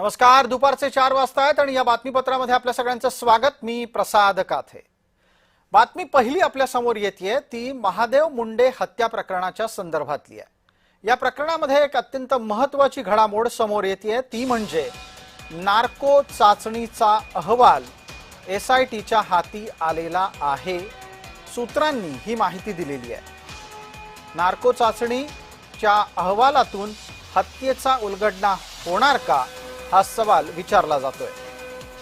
नमस्कार, दुपारचे 4 वाजता आहेत आणि या बातमीपत्रामध्ये आपल्या सगळ्यांचं स्वागत। मी प्रसाद काथे। बातमी पहिली आपल्या समोर येतेय ती महादेव मुंडे हत्या प्रकरणाच्या संदर्भातली आहे। या प्रकरणामध्ये एक अत्यंत महत्त्वाची घडामोड समोर येतेय ती म्हणजे नार्को चाचणीचा अहवाल एसआयटीच्या हाती आलेला आहे। सूत्रांनी ही माहिती दिलेली आहे। नार्को चाचणीच्या अहवालातून हत्येचा उलगडा होणार का हा सवाल विचारला जातोय।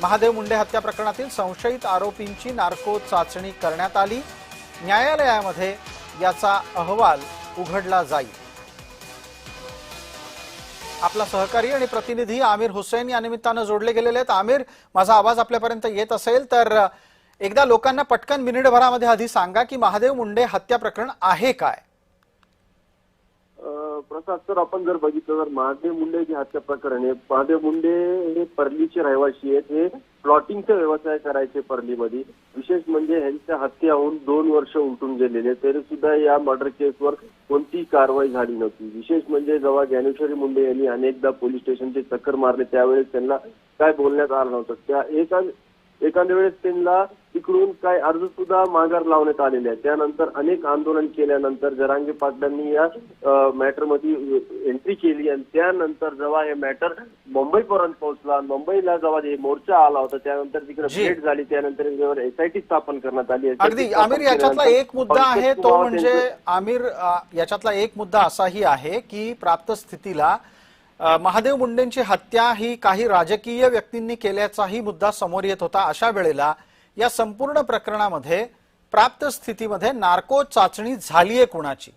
महादेव मुंडे हत्या प्रकरणातील संशयित आरोपींची नार्को चाचणी करण्यात आली। न्यायालयामध्ये याचा अहवाल उघडला जाईल। आपला सहकारी आणि प्रतिनिधी आमिर हुसैन या निमित्ताने जोडले गेलेले आहेत। आमिर, माझा आवाज आपल्यापर्यंत येत असेल तर एकदा लोकांना पटकन मिनिटभरामध्ये आधी सांगा की महादेव मुंडे हत्या प्रकरण आहे काय? प्रसाद सर, आपण जर बघितलं तर महादेव मुंडे जे हत्या प्रकरण आहे, महादेव मुंडे हे परलीचे रहिवासी आहेत। हे प्लॉटिंगचा व्यवसाय करायचे परलीमध्ये। विशेष म्हणजे ह्यांच्या हत्या होऊन 2 वर्ष उलटून गेलेले, तरी सुद्धा या मर्डर केसवर कोणतीही कारवाई झाली नव्हती। विशेष म्हणजे जेव्हा ज्ञानेश्वरी मुंडे यांनी अनेकदा पोलीस स्टेशनचे चक्कर मारले त्यावेळेस त्यांना काय बोलण्यात आलं नव्हतं। त्या एखाद्या वेळेस त्यांना तिकडून काय अर्ज सुद्धा माघार लावण्यात आलेले आहे। त्यानंतर अनेक आंदोलन केल्यानंतर जरांगे पाटलांनी या मॅटरमध्ये एंट्री केली आणि त्यानंतर जेव्हा हे मॅटर मुंबईपर्यंत पोहोचला, मुंबईला जेव्हा हे मोर्चा आला होता त्यानंतर तिकडे भेट झाली, त्यानंतर एसआयटी स्थापन करण्यात आली। अगदी आमिर, याच्यातला एक मुद्दा आहे तो म्हणजे आमिर याच्यातला एक मुद्दा असाही आहे की प्राप्त स्थितीला महादेव मुंडेंची हत्या ही काही राजकीय व्यक्तींनी केल्याचाही मुद्दा समोर येत होता। अशा वेळेला या संपूर्ण प्रकरणामध्ये प्राप्त स्थितीमध्ये नार्को चाचणी झालीये कोणाची?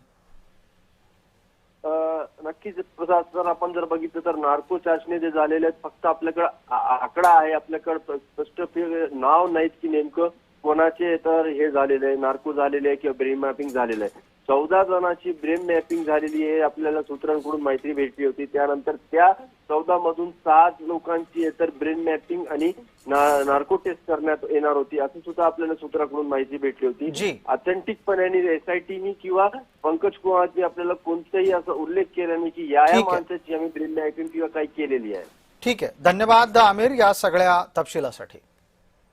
नक्कीच प्रसाद सर, आपण जर बघितलं तर नार्को चाचणी जे झालेले आहेत, फक्त आपल्याकडे आकडा आहे, आपल्याकडे स्पष्ट नाव नाहीत की नेमकं कोणाचे तर हे झालेलं आहे, नार्को झालेले आहे किंवा ब्रेन मॅपिंग झालेलं आहे। 14 जणांची ब्रेन मॅपिंग झालेली आहे, आपल्याला सूत्रांकडून माहिती भेटली होती। त्यानंतर त्या 14 मधून 7 लोकांची तर ब्रेन मॅपिंग आणि नार्को टेस्ट करण्यात येणार होती, असं सुद्धा आपल्याला सूत्राकडून माहिती भेटली होती। ऑथेंटिकपणे एसआयटीनी किंवा पंकज कुमारनी आपल्याला कोणताही असा उल्लेख केला नाही की या माणसाची आम्ही ब्रेन मॅपिंग किंवा काही केलेली आहे। ठीक आहे, धन्यवाद आमिर या सगळ्या तपशिलासाठी।